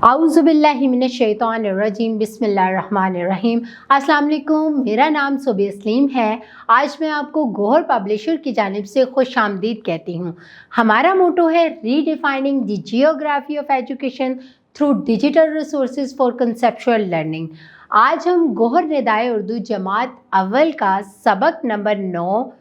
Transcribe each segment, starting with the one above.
आऊज़ुबिल्लाहिमिनश्शैतानिर्रजीम बिस्मिल्लाहिर्रहमानिर्रहीम। अस्सलाम वालेकुम, मेरा नाम सुबह सलीम है। आज मैं आपको गौहर पब्लिशर की जानिब से खुश आमदीद कहती हूँ। हमारा मोटो है redefining the geography of education through digital resources for conceptual learning. आज हम गौहर निदाए उर्दू जमात अव्वल का सबक नंबर 9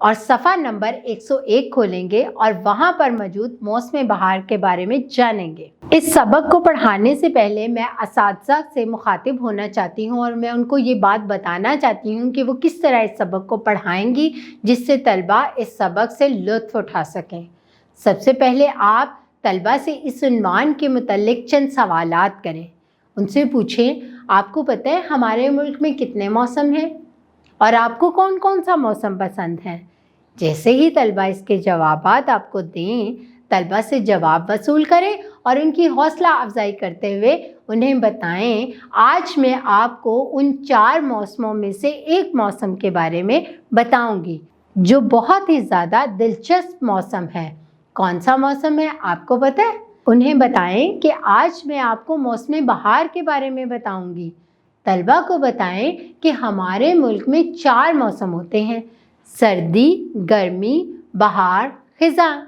और सफ़ा नंबर 101 खोलेंगे और वहाँ पर मौजूद मौसम बहार के बारे में जानेंगे। इस सबक को पढ़ाने से पहले मैं असातिज़ा से मुखातिब होना चाहती हूँ और मैं उनको ये बात बताना चाहती हूँ कि वो किस तरह इस सबक को पढ़ाएंगी जिससे तलबा इस सबक से लुत्फ़ उठा सकें। सबसे पहले आप तलबा से इस उन्वान के मुतल्लिक़ चंद सवालात करें। उनसे पूछें, आपको पता है हमारे मुल्क में कितने मौसम हैं और आपको कौन कौन सा मौसम पसंद है। जैसे ही तलबा इसके जवाबात आपको दें, तलबा से जवाब वसूल करें और उनकी हौसला अफजाई करते हुए उन्हें बताएं, आज मैं आपको उन 4 मौसमों में से एक मौसम के बारे में बताऊंगी जो बहुत ही ज़्यादा दिलचस्प मौसम है। कौन सा मौसम है आपको पता है? उन्हें बताएं कि आज मैं आपको मौसम बहार के बारे में बताऊंगी। तलबा को बताएं कि हमारे मुल्क में 4 मौसम होते हैं, सर्दी, गर्मी, बहार, ख़िज़ां।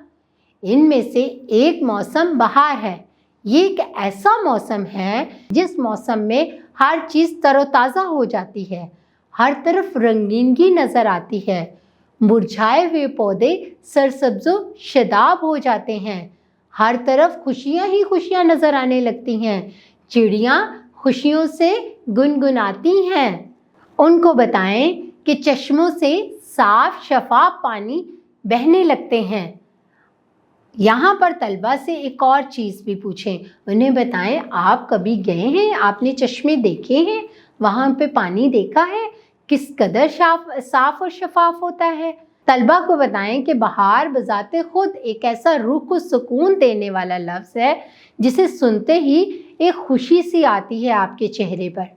इनमें से एक मौसम बहार है। ये एक ऐसा मौसम है जिस मौसम में हर चीज़ तरोताज़ा हो जाती है, हर तरफ रंगीनगी नज़र आती है, मुरझाए हुए पौधे सरसब्ज़ो शदाब हो जाते हैं, हर तरफ खुशियाँ ही खुशियाँ नज़र आने लगती हैं, चिड़ियाँ खुशियों से गुनगुनाती हैं। उनको बताएं कि चश्मों से साफ शफाफ पानी बहने लगते हैं। यहाँ पर तलबा से एक और चीज़ भी पूछें। उन्हें बताएं, आप कभी गए हैं, आपने चश्मे देखे हैं, वहाँ पे पानी देखा है, किस कदर साफ और शफाफ होता है। तलबा को बताएं कि बहार बज़ाते खुद एक ऐसा रूह को सुकून देने वाला लफ्ज़ है जिसे सुनते ही एक खुशी सी आती है आपके चेहरे पर।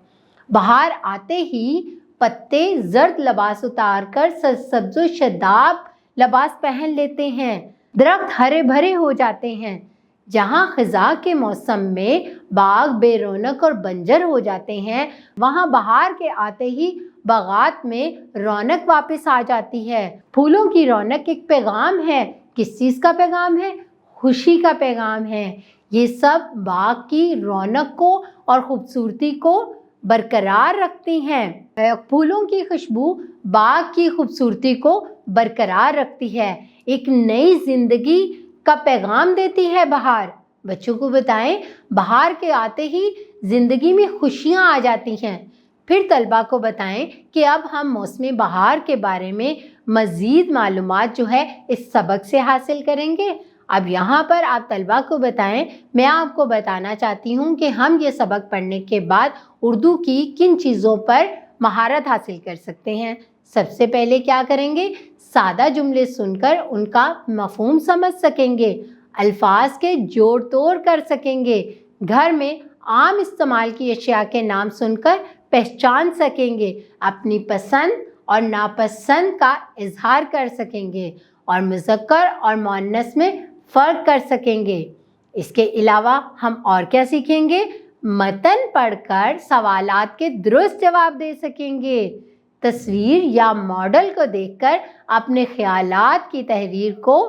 बहार आते ही पत्ते जर्द लिबास उतार कर सब्ज़ो शदाब लिबास पहन लेते हैं, दरख्त हरे भरे हो जाते हैं। जहाँ ख़िज़ां के मौसम में बाग बेरौनक और बंजर हो जाते हैं, वहाँ बहार के आते ही बागात में रौनक वापस आ जाती है। फूलों की रौनक एक पैगाम है। किस चीज़ का पैगाम है? खुशी का पैगाम है। ये सब बाग की रौनक को और ख़ूबसूरती को बरकरार रखती हैं। फूलों की खुशबू बाग की खूबसूरती को बरकरार रखती है, एक नई ज़िंदगी का पैगाम देती है बहार। बच्चों को बताएं, बहार के आते ही ज़िंदगी में खुशियाँ आ जाती हैं। फिर तलबा को बताएं कि अब हम मौसम बहार के बारे में मज़ीद मालूमात जो है इस सबक से हासिल करेंगे। अब यहाँ पर आप तलबा को बताएं, मैं आपको बताना चाहती हूँ कि हम ये सबक पढ़ने के बाद उर्दू की किन चीज़ों पर महारत हासिल कर सकते हैं। सबसे पहले क्या करेंगे? सादा जुमले सुनकर उनका मफ़हूम समझ सकेंगे, अल्फाज के जोड़ तोड़ कर सकेंगे, घर में आम इस्तेमाल की अशिया के नाम सुनकर पहचान सकेंगे, अपनी पसंद और नापसंद का इजहार कर सकेंगे और मुज़क्कर और मुअन्नस में फ़र्क कर सकेंगे। इसके अलावा हम और क्या सीखेंगे? मतन पढ़कर सवालात के दुरुस्त जवाब दे सकेंगे, तस्वीर या मॉडल को देखकर अपने ख्यालात की तहरीर को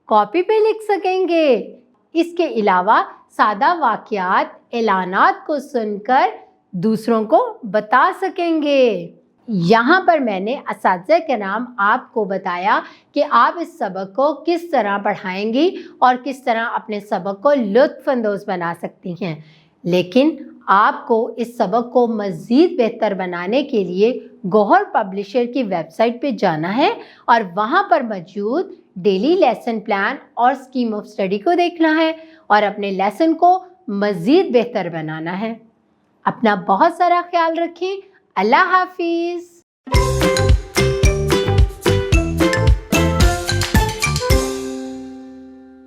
कॉपी पे लिख सकेंगे। इसके अलावा सादा वाक़यात, एलानात को सुनकर दूसरों को बता सकेंगे। यहाँ पर मैंने असातिज़ा के नाम आपको बताया कि आप इस सबक को किस तरह पढ़ाएंगी और किस तरह अपने सबक को लुत्फ़अंदोज़ बना सकती हैं। लेकिन आपको इस सबक को मज़ीद बेहतर बनाने के लिए गौहर पब्लिशर की वेबसाइट पे जाना है और वहाँ पर मौजूद डेली लेसन प्लान और स्कीम ऑफ स्टडी को देखना है और अपने लेसन को मज़ीद बेहतर बनाना है। अपना बहुत सारा ख्याल रखें। अल्लाह हाफिज़।